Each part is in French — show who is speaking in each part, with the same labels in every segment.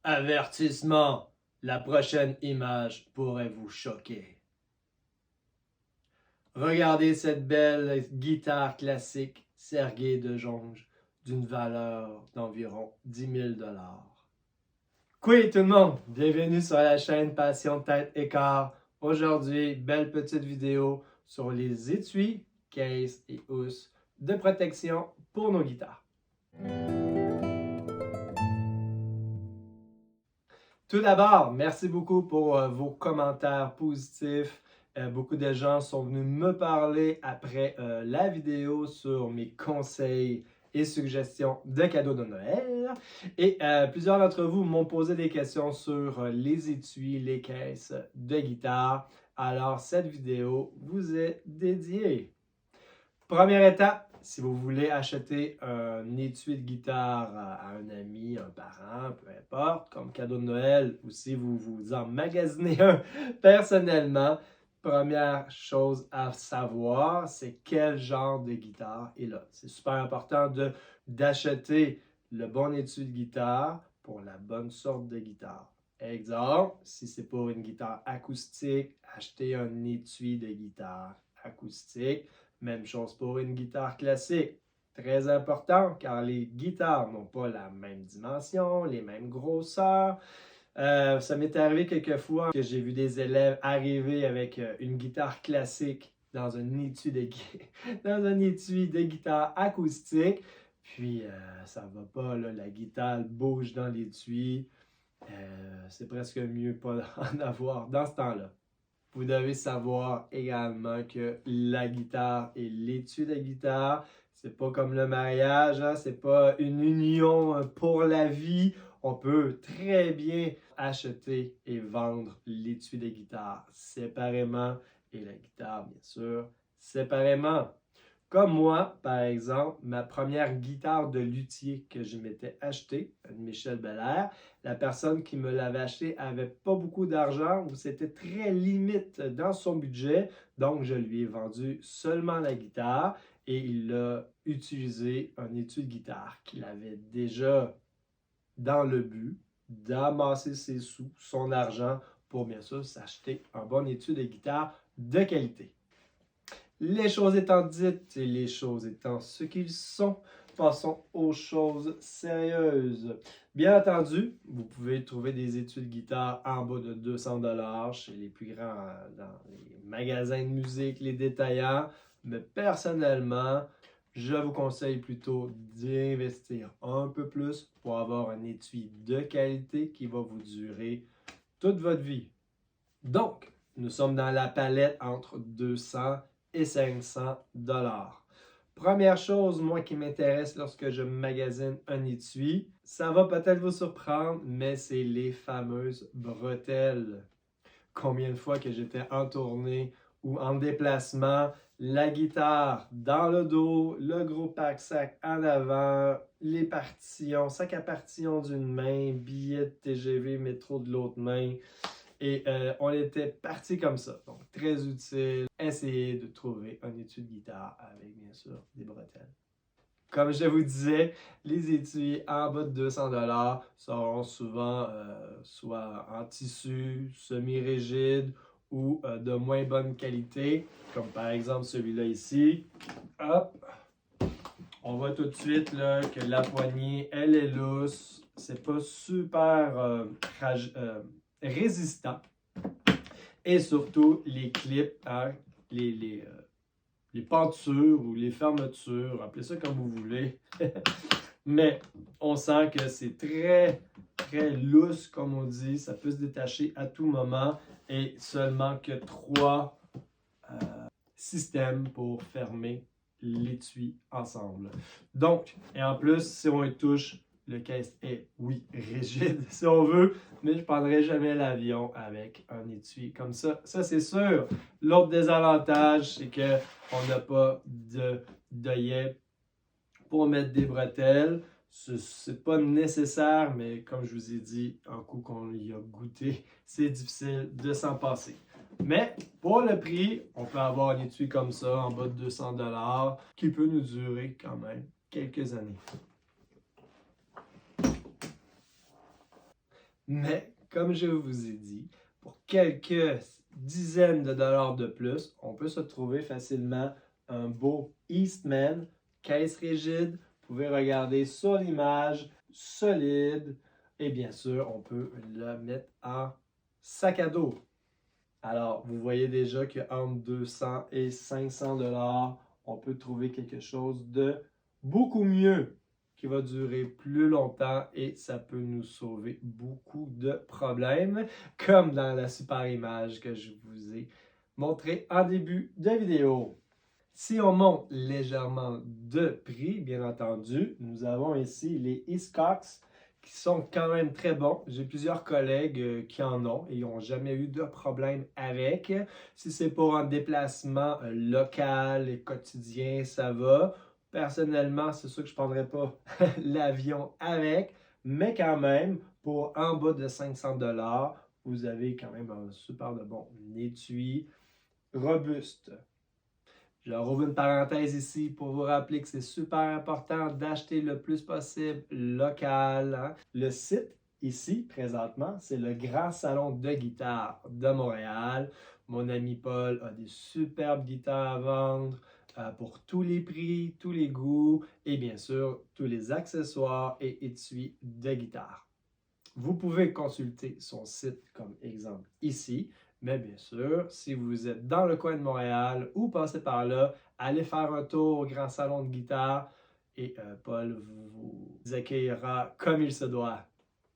Speaker 1: Avertissement, la prochaine image pourrait vous choquer. Regardez cette belle guitare classique Sergei de Jonge d'une valeur d'environ 10 000 $. Coucou tout le monde, bienvenue sur la chaîne Passion Tête Écart. Aujourd'hui, belle petite vidéo sur les étuis, cases et housses de protection pour nos guitares. Tout d'abord, merci beaucoup pour vos commentaires positifs. Beaucoup de gens sont venus me parler après la vidéo sur mes conseils et suggestions de cadeaux de Noël. Et plusieurs d'entre vous m'ont posé des questions sur les étuis, les caisses de guitare. Alors, cette vidéo vous est dédiée. Première étape, si vous voulez acheter un étui de guitare à un ami, un parent, peu importe, comme cadeau de Noël, ou si vous vous emmagasinez un personnellement, première chose à savoir, c'est quel genre de guitare est là. C'est super important d'acheter le bon étui de guitare pour la bonne sorte de guitare. Exemple, si c'est pour une guitare acoustique, achetez un étui de guitare acoustique. Même chose pour une guitare classique. Très important car les guitares n'ont pas la même dimension, les mêmes grosseurs. Ça m'est arrivé quelques fois que j'ai vu des élèves arriver avec une guitare classique dans un étui de guitare acoustique. Puis ça va pas, là, la guitare bouge dans l'étui. C'est presque mieux pas en avoir dans ce temps-là. Vous devez savoir également que la guitare et l'étui de guitare, c'est pas comme le mariage, hein? C'est pas une union pour la vie. On peut très bien acheter et vendre l'étui de guitare séparément et la guitare, bien sûr, séparément. Comme moi, par exemple, ma première guitare de luthier que je m'étais achetée, une Michel Belair, la personne qui me l'avait achetée n'avait pas beaucoup d'argent ou c'était très limite dans son budget. Donc, je lui ai vendu seulement la guitare et il a utilisé un étui de guitare qu'il avait déjà dans le but d'amasser ses sous, son argent, pour bien sûr s'acheter un bon étui de guitare de qualité. Les choses étant dites et les choses étant ce qu'ils sont, passons aux choses sérieuses. Bien entendu, vous pouvez trouver des étuis de guitare en bas de 200 $ chez les plus grands, dans les magasins de musique, les détaillants. Mais personnellement, je vous conseille plutôt d'investir un peu plus pour avoir un étui de qualité qui va vous durer toute votre vie. Donc, nous sommes dans la palette entre 200 et 500 $. Première chose, moi, qui m'intéresse lorsque je magasine un étui, ça va peut-être vous surprendre, mais c'est les fameuses bretelles. Combien de fois que j'étais en tournée ou en déplacement, la guitare dans le dos, le gros pack-sac en avant, les partitions, sac à partitions d'une main, billets de TGV, métro de l'autre main. Et on était parti comme ça. Donc, très utile. Essayez de trouver un étui de guitare avec, bien sûr, des bretelles. Comme je vous disais, les étuis en bas de 200 $ seront souvent soit en tissu, semi-rigide ou de moins bonne qualité, comme par exemple celui-là ici. Hop! On voit tout de suite là, que la poignée, elle est lousse. C'est pas super résistant. Et surtout, les clips, hein, les pentures ou les fermetures, appelez ça comme vous voulez. Mais on sent que c'est très, très lousse, comme on dit. Ça peut se détacher à tout moment et seulement que 3 systèmes pour fermer l'étui ensemble. Donc, et en plus, si on y touche, le caisse est, oui, rigide si on veut, mais je ne prendrai jamais l'avion avec un étui comme ça. Ça, c'est sûr. L'autre désavantage, c'est qu'on n'a pas d'œillet pour mettre des bretelles. C'est pas nécessaire, mais comme je vous ai dit, un coup qu'on y a goûté, c'est difficile de s'en passer. Mais pour le prix, on peut avoir un étui comme ça, en bas de 200 $ qui peut nous durer quand même quelques années. Mais comme je vous ai dit, pour quelques dizaines de dollars de plus, on peut se trouver facilement un beau Eastman, caisse rigide. Vous pouvez regarder sur l'image, solide. Et bien sûr, on peut le mettre en sac à dos. Alors, vous voyez déjà qu'entre 200 et 500 dollars, on peut trouver quelque chose de beaucoup mieux qui va durer plus longtemps et ça peut nous sauver beaucoup de problèmes, comme dans la super image que je vous ai montrée en début de vidéo. Si on monte légèrement de prix, bien entendu, nous avons ici les Hiscox qui sont quand même très bons. J'ai plusieurs collègues qui en ont et ils n'ont jamais eu de problème avec. Si c'est pour un déplacement local et quotidien, ça va. Personnellement, c'est sûr que je ne prendrais pas l'avion avec, mais quand même, pour en bas de 500 dollars, vous avez quand même un super de bon étui robuste. Je rouvre une parenthèse ici pour vous rappeler que c'est super important d'acheter le plus possible local. Hein. Le site ici, présentement, c'est le Grand Salon de guitare de Montréal. Mon ami Paul a des superbes guitares à vendre pour tous les prix, tous les goûts et bien sûr tous les accessoires et étuis de guitare. Vous pouvez consulter son site comme exemple ici. Mais bien sûr, si vous êtes dans le coin de Montréal ou passez par là, allez faire un tour au Grand Salon de guitare et Paul vous accueillera comme il se doit.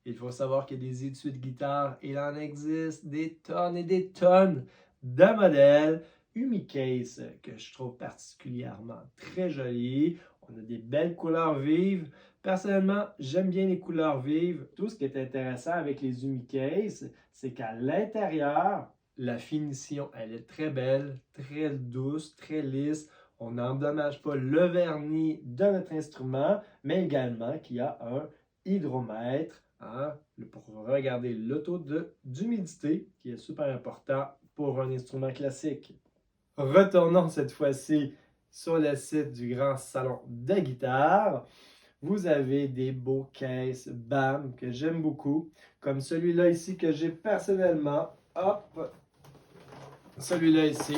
Speaker 1: Il faut savoir qu'il y a des étuis de guitare, il en existe des tonnes et des tonnes de modèles. Umicase que je trouve particulièrement très joli. On a des belles couleurs vives. Personnellement, j'aime bien les couleurs vives. Tout ce qui est intéressant avec les Umicase, c'est qu'à l'intérieur, la finition, elle est très belle, très douce, très lisse. On n'endommage pas le vernis de notre instrument, mais également qu'il y a un hydromètre hein, pour regarder le taux d'humidité, qui est super important pour un instrument classique. Retournons cette fois-ci sur le site du Grand Salon de guitare. Vous avez des beaux cases BAM que j'aime beaucoup, comme celui-là ici que j'ai personnellement. Hop! Celui-là ici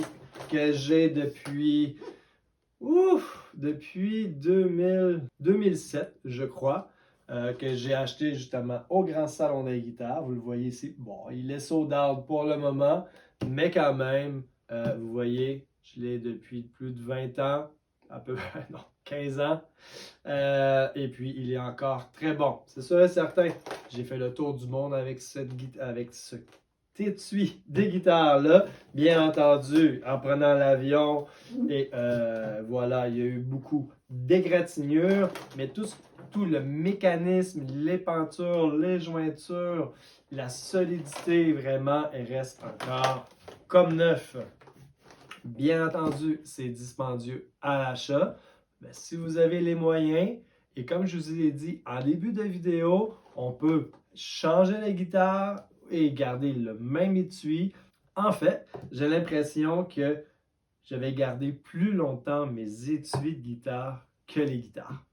Speaker 1: que j'ai depuis 2007, je crois, que j'ai acheté justement au Grand Salon de la guitare. Vous le voyez ici. Bon, il est sold out pour le moment, mais quand même, vous voyez, je l'ai depuis plus de 20 ans, à peu près, non, 15 ans. Et puis, il est encore très bon. C'est sûr et certain. J'ai fait le tour du monde avec ce étui de guitare-là, bien entendu, en prenant l'avion. Et voilà, il y a eu beaucoup d'égratignures, mais tout le mécanisme, les pentures, les jointures, la solidité, vraiment, elle reste encore comme neuf. Bien entendu, c'est dispendieux à l'achat. Mais si vous avez les moyens, et comme je vous l'ai dit en début de vidéo, on peut changer la guitare et garder le même étui. En fait, j'ai l'impression que je vais garder plus longtemps mes étuis de guitare que les guitares.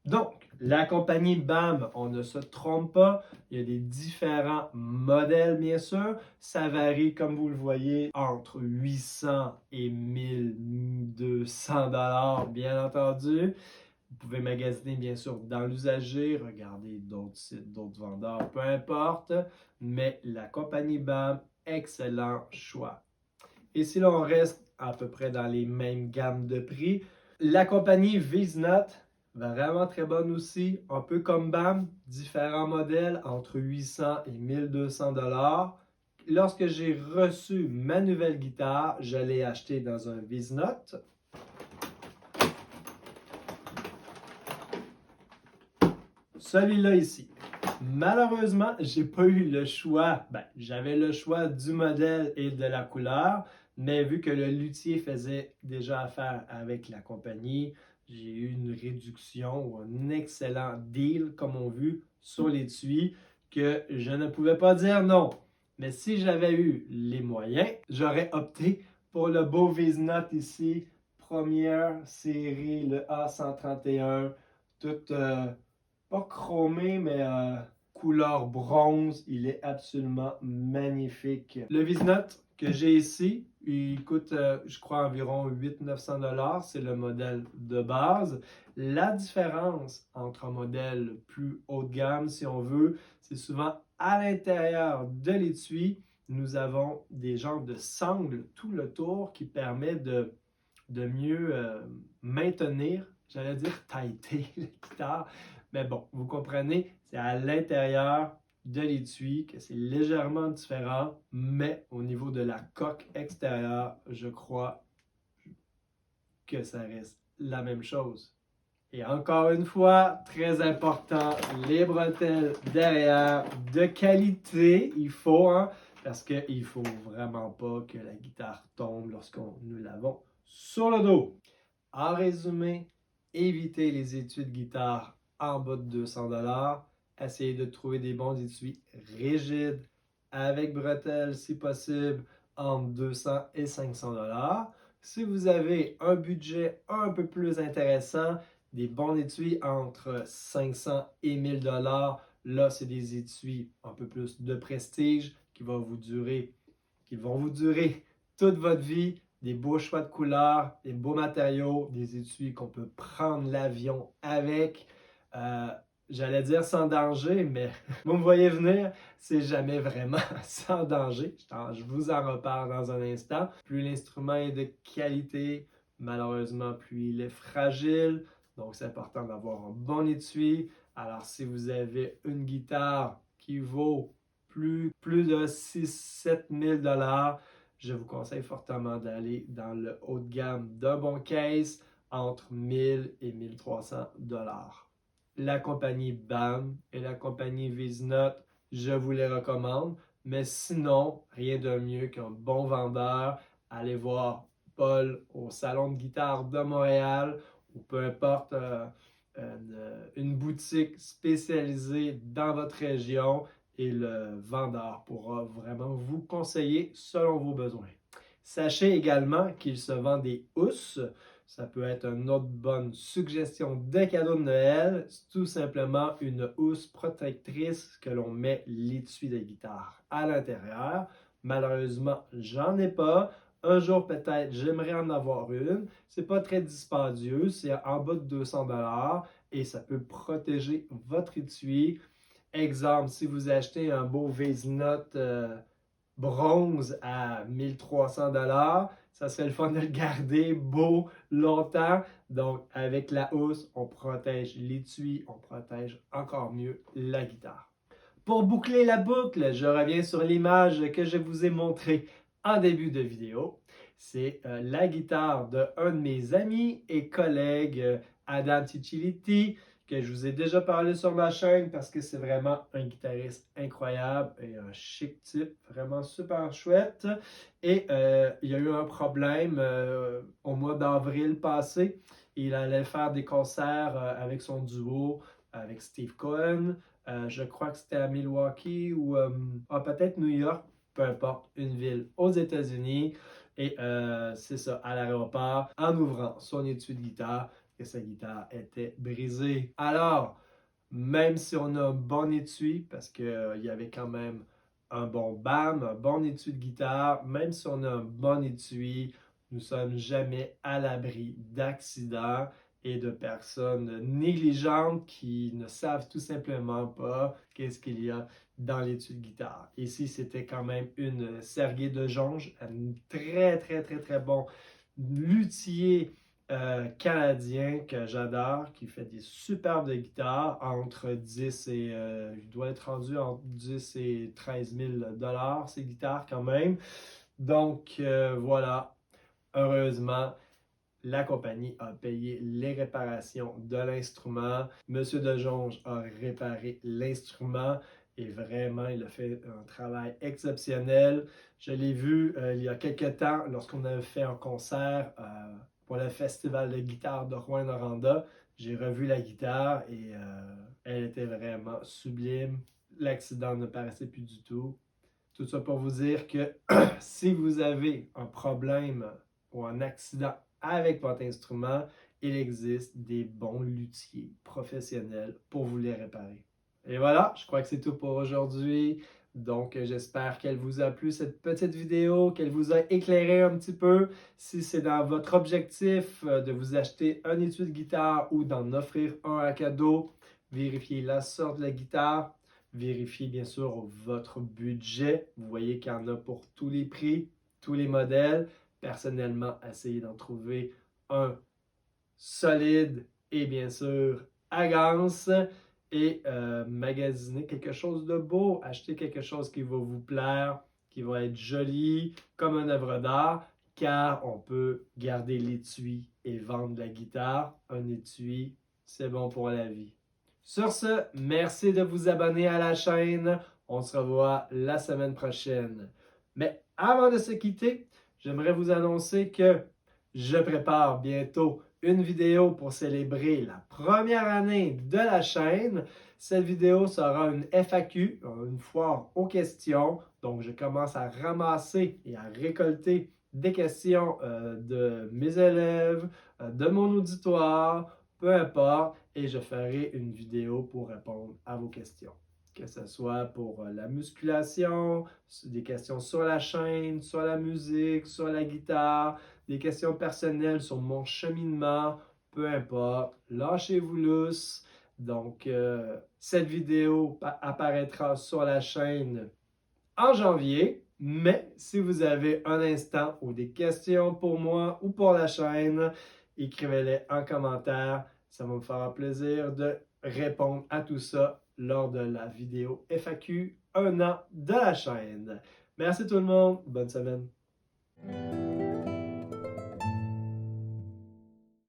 Speaker 1: Donc, la compagnie BAM, on ne se trompe pas, il y a des différents modèles bien sûr, ça varie comme vous le voyez entre 800 et 1200 dollars bien entendu. Vous pouvez magasiner bien sûr dans l'usager, regarder d'autres sites, d'autres vendeurs, peu importe, mais la compagnie BAM, excellent choix. Et si l'on reste à peu près dans les mêmes gammes de prix, la compagnie Viznot, vraiment très bonne aussi, un peu comme BAM, différents modèles entre 800 et 1200 dollars. Lorsque j'ai reçu ma nouvelle guitare, je l'ai achetée dans un Viznot. Celui-là ici. Malheureusement, j'ai pas eu le choix. J'avais le choix du modèle et de la couleur, mais vu que le luthier faisait déjà affaire avec la compagnie, j'ai eu une réduction ou un excellent deal, comme on vu, sur l'étui, que je ne pouvais pas dire non. Mais si j'avais eu les moyens, j'aurais opté pour le beau Viznot ici, première série, le A131, tout pas chromé, mais couleur bronze. Il est absolument magnifique. Le vis-note que j'ai ici, il coûte, je crois, environ 800-900 $. C'est le modèle de base. La différence entre un modèle plus haut de gamme, si on veut, c'est souvent à l'intérieur de l'étui, nous avons des genres de sangles tout le tour qui permet de mieux maintenir, j'allais dire tighter la guitare, mais bon, vous comprenez, c'est à l'intérieur de l'étui que c'est légèrement différent, mais au niveau de la coque extérieure, je crois que ça reste la même chose. Et encore une fois, très important, les bretelles derrière de qualité, il faut, hein, parce qu'il ne faut vraiment pas que la guitare tombe lorsqu'on nous l'avons sur le dos. En résumé, évitez les étuis de guitare en bas de 200 $. Essayez de trouver des bons étuis rigides avec bretelles si possible entre 200 et 500 $. Si vous avez un budget un peu plus intéressant, des bons étuis entre 500 et 1000 $, là c'est des étuis un peu plus de prestige qui vont vous durer toute votre vie. Des beaux choix de couleurs, des beaux matériaux, des étuis qu'on peut prendre l'avion avec. J'allais dire sans danger, mais vous me voyez venir, c'est jamais vraiment sans danger. Je vous en reparle dans un instant. Plus l'instrument est de qualité, malheureusement, plus il est fragile. Donc, c'est important d'avoir un bon étui. Alors, si vous avez une guitare qui vaut plus de 6-7 000 $, je vous conseille fortement d'aller dans le haut de gamme d'un bon case entre 1000 et 1300 $. La compagnie BAM et la compagnie Vis-Note, je vous les recommande, mais sinon, rien de mieux qu'un bon vendeur. Allez voir Paul au Salon de guitare de Montréal ou peu importe une boutique spécialisée dans votre région et le vendeur pourra vraiment vous conseiller selon vos besoins. Sachez également qu'il se vend des housses. Ça peut être une autre bonne suggestion de cadeau de Noël. C'est tout simplement une housse protectrice que l'on met l'étui de guitare à l'intérieur. Malheureusement, j'en ai pas. Un jour peut-être, j'aimerais en avoir une. C'est pas très dispendieux, c'est en bas de 200 $ et ça peut protéger votre étui. Exemple, si vous achetez un beau Vis-Note bronze à 1300 $, ça serait le fun de le garder beau longtemps. Donc, avec la housse, on protège l'étui, on protège encore mieux la guitare. Pour boucler la boucle, je reviens sur l'image que je vous ai montrée en début de vidéo. C'est la guitare d'un de mes amis et collègues, Adam Ciciliti, que je vous ai déjà parlé sur ma chaîne parce que c'est vraiment un guitariste incroyable et un chic type, vraiment super chouette. Et il y a eu un problème au mois d'avril passé. Il allait faire des concerts avec son duo, avec Steve Cohen. Je crois que c'était à Milwaukee ou peut-être New York, peu importe, une ville aux États-Unis. Et c'est ça, à l'aéroport, en ouvrant son étui de guitare, que sa guitare était brisée. Alors, même si on a un bon étui, parce qu'il y avait quand même un bon BAM, un bon étui de guitare, même si on a un bon étui, nous ne sommes jamais à l'abri d'accidents et de personnes négligentes qui ne savent tout simplement pas qu'est-ce qu'il y a dans l'étui de guitare. Ici, c'était quand même une Sergei de Jonge, un très bon luthier canadien que j'adore, qui fait des superbes guitares entre 10 et il doit être rendu entre 10 et 13 000 $ ces guitares quand même. Donc voilà, heureusement, la compagnie a payé les réparations de l'instrument. Monsieur De Jonge a réparé l'instrument et vraiment, il a fait un travail exceptionnel. Je l'ai vu il y a quelques temps lorsqu'on avait fait un concert pour le festival de guitare de Rouyn-Noranda. J'ai revu la guitare et elle était vraiment sublime. L'accident ne paraissait plus du tout. Tout ça pour vous dire que si vous avez un problème ou un accident avec votre instrument, il existe des bons luthiers professionnels pour vous les réparer. Et voilà, je crois que c'est tout pour aujourd'hui. Donc, j'espère qu'elle vous a plu, cette petite vidéo, qu'elle vous a éclairé un petit peu. Si c'est dans votre objectif de vous acheter un étui de guitare ou d'en offrir un à cadeau, vérifiez la sorte de la guitare. Vérifiez bien sûr votre budget. Vous voyez qu'il y en a pour tous les prix, tous les modèles. Personnellement, essayez d'en trouver un solide et bien sûr à Gans et magasiner quelque chose de beau, acheter quelque chose qui va vous plaire, qui va être joli comme une œuvre d'art, car on peut garder l'étui et vendre la guitare. Un étui, c'est bon pour la vie. Sur ce, merci de vous abonner à la chaîne. On se revoit la semaine prochaine. Mais avant de se quitter, j'aimerais vous annoncer que je prépare bientôt une vidéo pour célébrer la première année de la chaîne. Cette vidéo sera une FAQ, une foire aux questions. Donc, je commence à ramasser et à récolter des questions de mes élèves, de mon auditoire, peu importe, et je ferai une vidéo pour répondre à vos questions. Que ce soit pour la musculation, des questions sur la chaîne, sur la musique, sur la guitare, des questions personnelles sur mon cheminement, peu importe, lâchez-vous lousse. Donc, cette vidéo apparaîtra sur la chaîne en janvier, mais si vous avez un instant ou des questions pour moi ou pour la chaîne, écrivez-les en commentaire. Ça va me faire plaisir de répondre à tout ça lors de la vidéo FAQ 1 an de la chaîne. Merci tout le monde, bonne semaine.